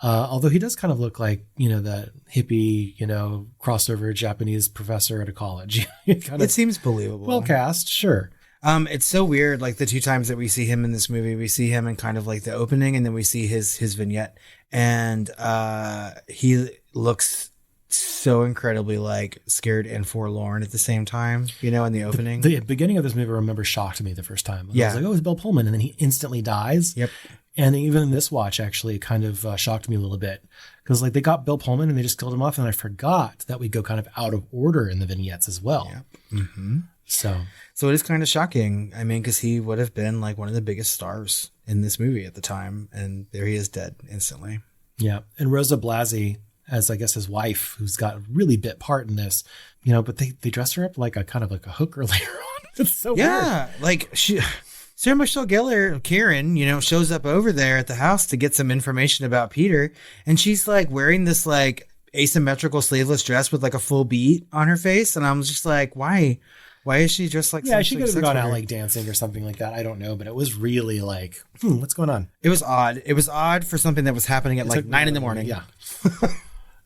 Although he does kind of look like, you know, that hippie, you know, crossover Japanese professor at a college. It seems believable. Well cast, sure. It's so weird. Like the two times that we see him in this movie, we see him in kind of like the opening, and then we see his vignette, and he looks so incredibly like scared and forlorn at the same time. You know, in the opening, The beginning of this movie, I remember, shocked me the first time. Yeah. I was like, oh, it's Bill Pullman, and then he instantly dies. Yep. And even this watch actually kind of shocked me a little bit because like they got Bill Pullman and they just killed him off, and I forgot that we go kind of out of order in the vignettes as well. Yep. So it is kind of shocking. I mean, because he would have been like one of the biggest stars in this movie at the time, and there he is dead instantly. Yeah. And Rosa Blasi as, I guess, his wife, who's got a really bit part in this, you know, but they dress her up like a kind of like a hooker later on. It's so weird. Like Sarah Michelle Gellar, Karen, you know, shows up over there at the house to get some information about Peter, and she's like wearing this like asymmetrical sleeveless dress with like a full beat on her face, and I'm just like, why? Why is she dressed like? Yeah, she could have gone out like dancing or something like that. I don't know, but it was really like, what's going on? It was odd. It was odd for something that was happening at like 9 a.m. Yeah.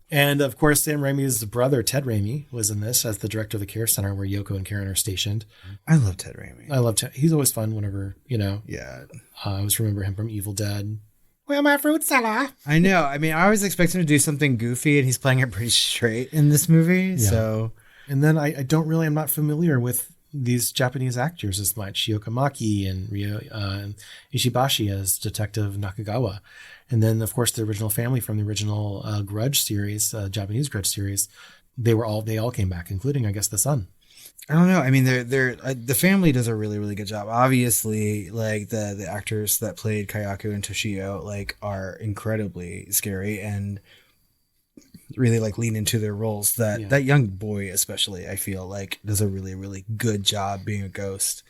And of course, Sam Raimi's brother, Ted Raimi, was in this as the director of the care center where Yoko and Karen are stationed. I love Ted Raimi. I love Ted. He's always fun whenever, you know. Yeah. I always remember him from Evil Dead. Where my fruit salad? I know. I mean, I always expect him to do something goofy, and he's playing it pretty straight in this movie. Yeah. So, and then I'm not familiar with these Japanese actors as much. Yoko Maki and Ryo Ishibashi as Detective Nakagawa. And then, of course, the original family from the original Grudge series, Japanese Grudge series, they all came back, including, I guess, the son. I don't know. I mean, the family does a really, really good job. Obviously, like the actors that played Kayako and Toshio, like, are incredibly scary and really like lean into their roles. That young boy, especially, I feel like does a really, really good job being a ghost.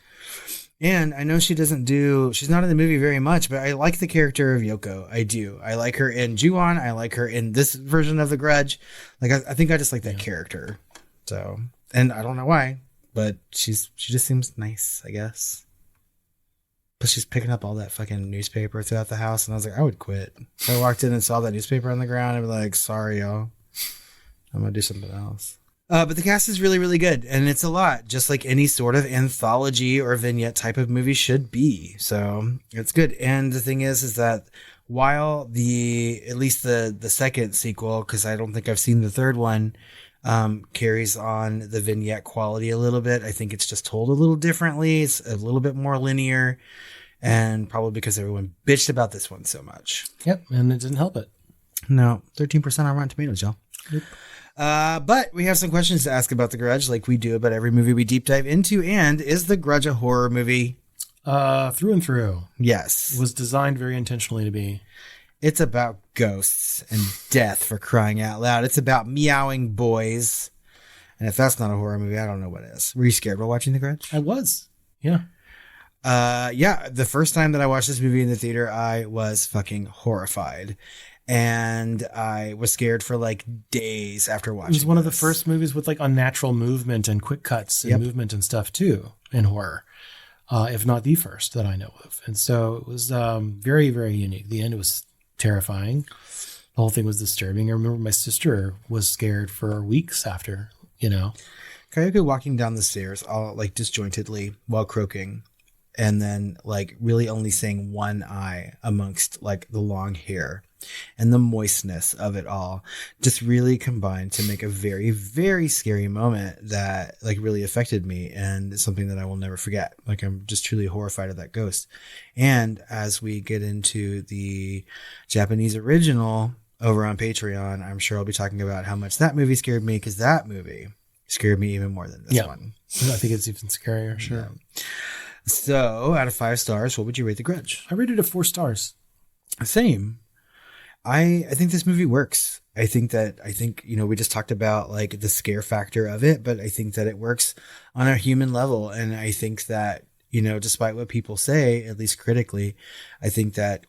And I know she's not in the movie very much, but I like the character of Yoko. I do. I like her in Ju-on. I like her in this version of The Grudge. Like, I think I just like that character. So, and I don't know why, but she just seems nice, I guess. But she's picking up all that fucking newspaper throughout the house, and I was like, I would quit. If I walked in and saw that newspaper on the ground, I'd be like, sorry, y'all. I'm going to do something else. But the cast is really, really good, and it's a lot, just like any sort of anthology or vignette type of movie should be. So it's good. And the thing is that while at least the second sequel, because I don't think I've seen the third one, carries on the vignette quality a little bit. I think it's just told a little differently. It's a little bit more linear, and probably because everyone bitched about this one so much. Yep, and it didn't help it. No, 13% on Rotten Tomatoes, y'all. Yep. But we have some questions to ask about The Grudge, like we do about every movie we deep dive into. And is The Grudge a horror movie? Through and through. Yes. It was designed very intentionally to be. It's about ghosts and death, for crying out loud. It's about meowing boys. And if that's not a horror movie, I don't know what is. Were you scared while watching The Grudge? I was. Yeah. Yeah, the first time that I watched this movie in the theater, I was fucking horrified. And I was scared for like days after watching. It was one of the first movies with like unnatural movement and quick cuts and movement and stuff too in horror, if not the first that I know of. And so it was very, very unique. The end was terrifying. The whole thing was disturbing. I remember my sister was scared for weeks after, you know. Kayako walking down the stairs all like disjointedly while croaking, and then like really only seeing one eye amongst like the long hair. And the moistness of it all just really combined to make a very, very scary moment that like really affected me, and something that I will never forget. Like I'm just truly horrified of that ghost. And as we get into the Japanese original over on Patreon, I'm sure I'll be talking about how much that movie scared me, because that movie scared me even more than this one. I think it's even scarier. Sure. Yeah. So out of 5 stars, what would you rate The Grudge? I rated it 4 stars. Same. I think this movie works. I think, you know, we just talked about like the scare factor of it, but I think that it works on a human level. And I think that, you know, despite what people say, at least critically, I think that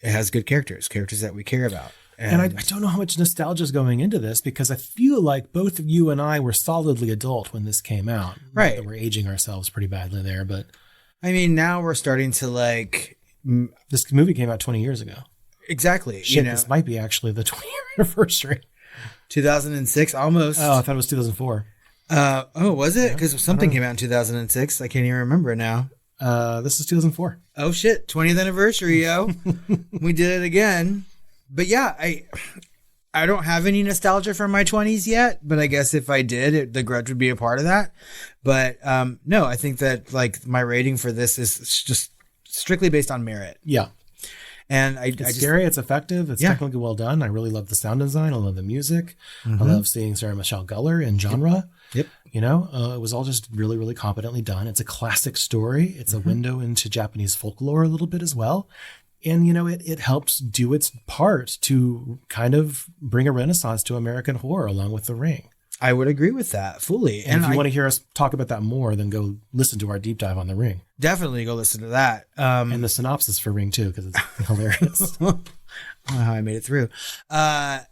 it has good characters that we care about. And I don't know how much nostalgia is going into this, because I feel like both of you and I were solidly adult when this came out. Right. That we're aging ourselves pretty badly there, but I mean, now we're starting to like, this movie came out 20 years ago. Exactly. Shit, you know, this might be actually the 20th anniversary. 2006, almost. Oh, I thought it was 2004. Oh, was it? Because something came out in 2006. I can't even remember it now. This is 2004. Oh shit, 20th anniversary, yo. We did it again. But yeah, I don't have any nostalgia from my 20s yet, but I guess if I did, The Grudge would be a part of that. But no, I think that like my rating for this is just strictly based on merit. Yeah. And it's scary, it's effective, it's technically well done. I really love the sound design. I love the music. I love seeing Sarah Michelle Gellar in genre. Yep. You know, it was all just really, really competently done. It's a classic story. It's a window into Japanese folklore a little bit as well. And, you know, it helps do its part to kind of bring a renaissance to American horror along with The Ring. I would agree with that fully. And if you want to hear us talk about that more, then go listen to our deep dive on The Ring. Definitely go listen to that. And the synopsis for Ring too, because it's hilarious. I don't know how I made it through. I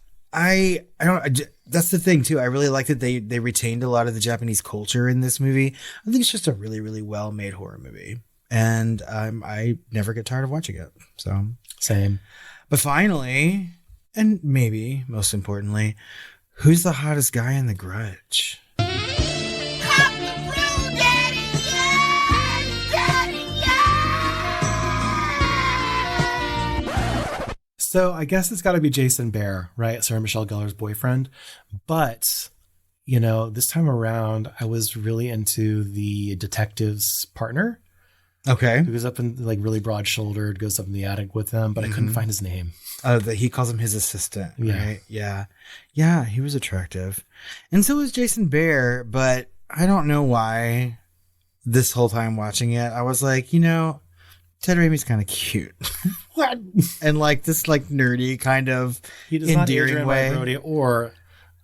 don't. That's the thing too. I really like that they retained a lot of the Japanese culture in this movie. I think it's just a really, really well made horror movie, and I never get tired of watching it. So same. But finally, and maybe most importantly, who's the hottest guy in The Grudge? So I guess it's got to be Jason Behr, right? Sarah Michelle Gellar's boyfriend. But, you know, this time around, I was really into the detective's partner. Okay. Who goes up and like really broad shouldered, goes up in the attic with them, but I couldn't find his name. Oh, he calls him his assistant, right? Yeah. Yeah, he was attractive. And so was Jason Behr, but I don't know why this whole time watching it, I was like, you know, Ted Raimi's kind of cute. What? And like this like nerdy kind of endearing way. Brody or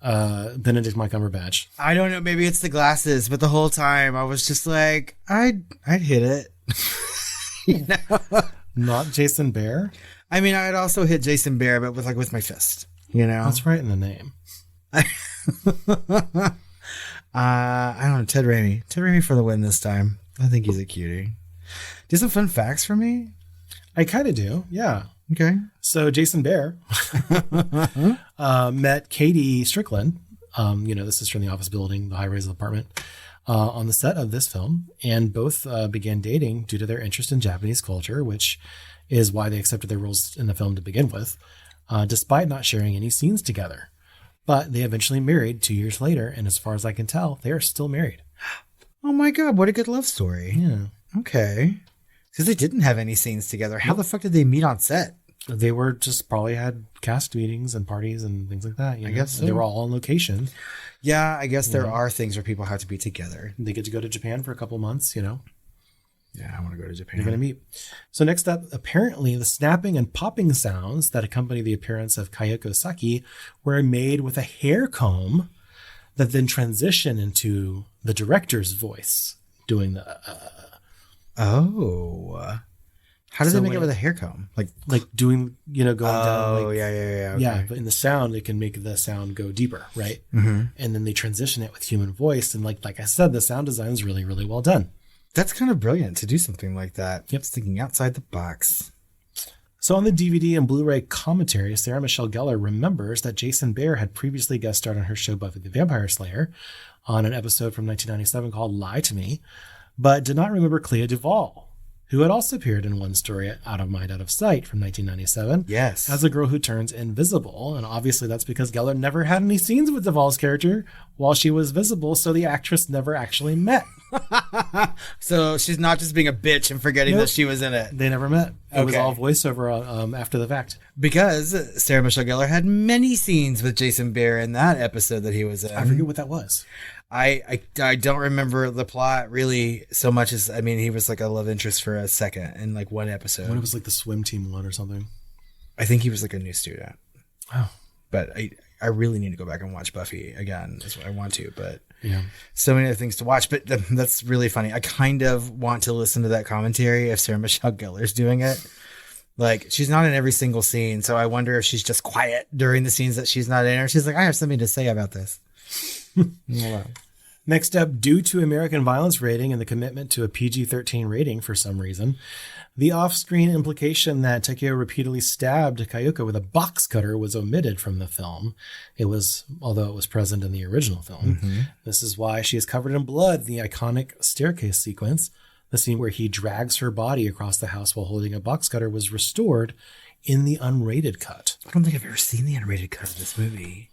Benedict Cumberbatch. I don't know. Maybe it's the glasses, but the whole time I was just like, I'd hit it. You know? Not Jason Behr? I mean, I'd also hit Jason Behr, but with my fist, you know? That's right in the name. I don't know. Ted Raimi for the win this time. I think he's a cutie. Do you have some fun facts for me? I kind of do. Yeah. Okay. So Jason Behr met KaDee Strickland, you know, the sister in the office building, the high-rise apartment, on the set of this film. And both began dating due to their interest in Japanese culture, which is why they accepted their roles in the film to begin with, despite not sharing any scenes together. But they eventually married 2 years later. And as far as I can tell, they are still married. Oh my God. What a good love story. Yeah. Okay. Because they didn't have any scenes together. How the fuck did they meet on set? They were just probably had cast meetings and parties and things like that. You know? I guess so. They were all on location. Yeah, I guess there are things where people have to be together. They get to go to Japan for a couple months, you know. Yeah, I want to go to Japan. They're going to meet. So next up, apparently the snapping and popping sounds that accompany the appearance of Kayako Saki were made with a hair comb that then transition into the director's voice doing the Oh. How did So they make when it with a hair comb? Like doing, going down. Oh, yeah. Okay. Yeah, but in the sound, they can make the sound go deeper, right? Mm-hmm. And then they transition it with human voice. And like I said, the sound design is really, really well done. That's kind of brilliant to do something like that. Yep. It's thinking outside the box. So on the DVD and Blu-ray commentary, Sarah Michelle Gellar remembers that Jason Behr had previously guest starred on her show Buffy the Vampire Slayer on an episode from 1997 called Lie to Me, but did not remember Clea DuVall, who had also appeared in one story, Out of Mind, Out of Sight from 1997. Yes. As a girl who turns invisible. And obviously that's because Gellar never had any scenes with DuVall's character while she was visible, so the actress never actually met. So she's not just being a bitch and forgetting that she was in it. They never met. It was Okay. all voiceover after the fact. Because Sarah Michelle Gellar had many scenes with Jason Behr in that episode that he was in. I forget what that was. I don't remember the plot really so much as, I mean, he was like a love interest for a second in like one episode. When it was like the swim team one or something. I think he was like a new student. Oh. But I really need to go back and watch Buffy again. That's what I want to, but Yeah. so many other things to watch. But that's really funny. I kind of want to listen to that commentary if Sarah Michelle Gellar's doing it. Like, she's not in every single scene, so I wonder if she's just quiet during the scenes that she's not in, or she's like, I have something to say about this. Next up, due to American violence rating and the commitment to a PG-13 rating for some reason, the off-screen implication that Takeo repeatedly stabbed Kayuka with a box cutter was omitted from the film. Although it was present in the original film. Mm-hmm. This is why she is covered in blood in the iconic staircase sequence. The scene where he drags her body across the house while holding a box cutter was restored in the unrated cut. I don't think I've ever seen the unrated cut of this movie.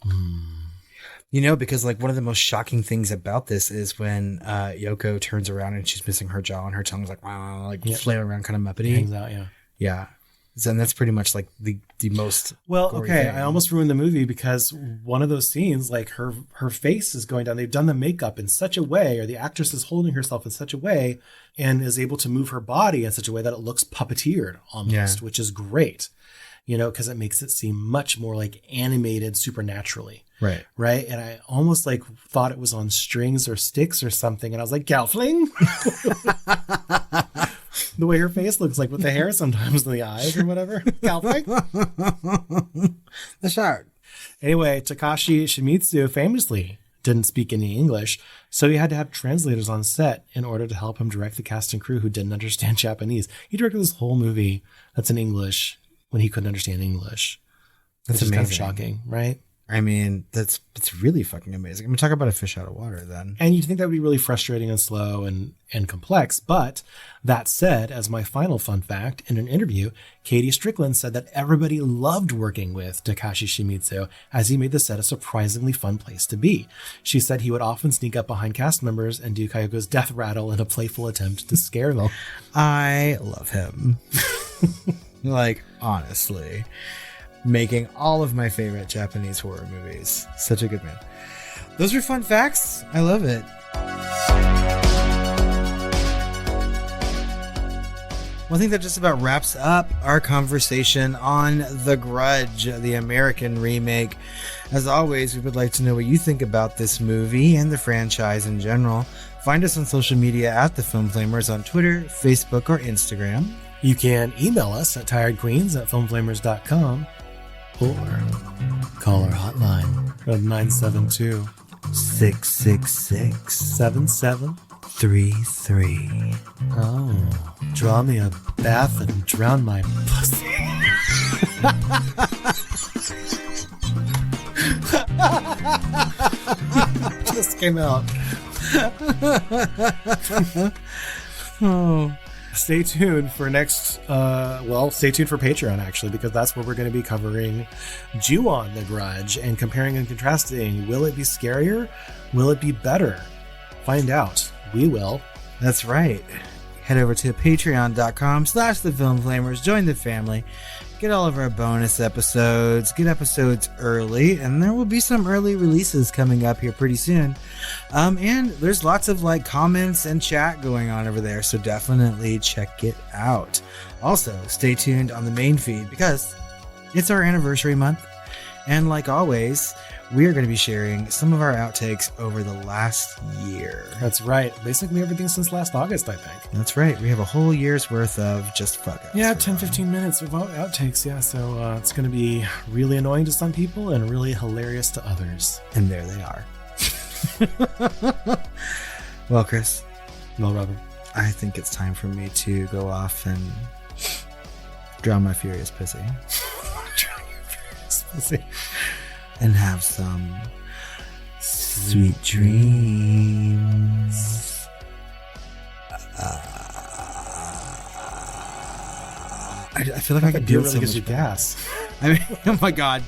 You know, because like one of the most shocking things about this is when Yoko turns around and she's missing her jaw and her tongue's like, wow, like flailing around kind of muppety. Hangs out, yeah. Yeah. So, and that's pretty much like the most well, gory okay, thing. I almost ruined the movie because one of those scenes, like her face is going down. They've done the makeup in such a way, or the actress is holding herself in such a way and is able to move her body in such a way that it looks puppeteered almost, which is great, you know, because it makes it seem much more like animated supernaturally. Right. And I almost like thought it was on strings or sticks or something. And I was like, Gelfling? The way her face looks like with the hair sometimes in the eyes or whatever. Gelfling? The shark. Anyway, Takashi Shimizu famously didn't speak any English, so he had to have translators on set in order to help him direct the cast and crew who didn't understand Japanese. He directed this whole movie that's in English when he couldn't understand English. That's which is amazing. kind of shocking, right? I mean, it's really fucking amazing. I mean, talk about a fish out of water then. And you'd think that would be really frustrating and slow and complex. But that said, as my final fun fact, in an interview, KaDee Strickland said that everybody loved working with Takashi Shimizu as he made the set a surprisingly fun place to be. She said he would often sneak up behind cast members and do Kayuko's death rattle in a playful attempt to scare them. I love him. Like, honestly. Making all of my favorite Japanese horror movies. Such a good man. Those are fun facts. I love it. Well, I think that just about wraps up our conversation on The Grudge, the American remake. As always, we would like to know what you think about this movie and the franchise in general. Find us on social media at The Film Flamers on Twitter, Facebook, or Instagram. You can email us at tiredqueens@filmflamers.com. Or call our hotline at 972-666-7733. Oh, draw me a bath and drown my pussy. Just came out. Oh. Stay tuned for stay tuned for Patreon, actually, because that's where we're going to be covering Ju-on The Grudge and comparing and contrasting. Will it be scarier? Will it be better? Find out. We will. That's right. Head over to patreon.com/thefilmflamers. Join the family. Get all of our bonus episodes. Get episodes early. And there will be some early releases coming up here pretty soon. And there's lots of like comments and chat going on over there. So definitely check it out. Also, stay tuned on the main feed because it's our anniversary month. And like always, we are going to be sharing some of our outtakes over the last year. That's right. Basically everything since last August, I think. That's right. We have a whole year's worth of just fuck ups. Yeah, 10, 15 minutes of outtakes. Yeah, so it's going to be really annoying to some people and really hilarious to others. And there they are. Well, Chris. Well, Robert. I think it's time for me to go off and drown my furious pussy. Drown your furious pussy. And have some sweet dreams. I feel like I could do it really so gives much you gas. I mean, oh my God.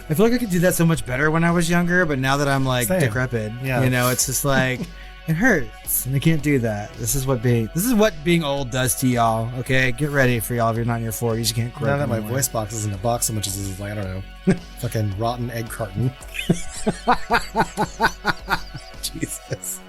I feel like I could do that so much better when I was younger, but now that I'm like Same. decrepit, Yeah. you know, it's just like it hurts, and I can't do that. This is what being old does to y'all. Okay, get ready for y'all. If you're not in your 40s, you can't croak Now that my anymore. voice box isn't a box so much as it's like, I don't know, fucking rotten egg carton. Jesus.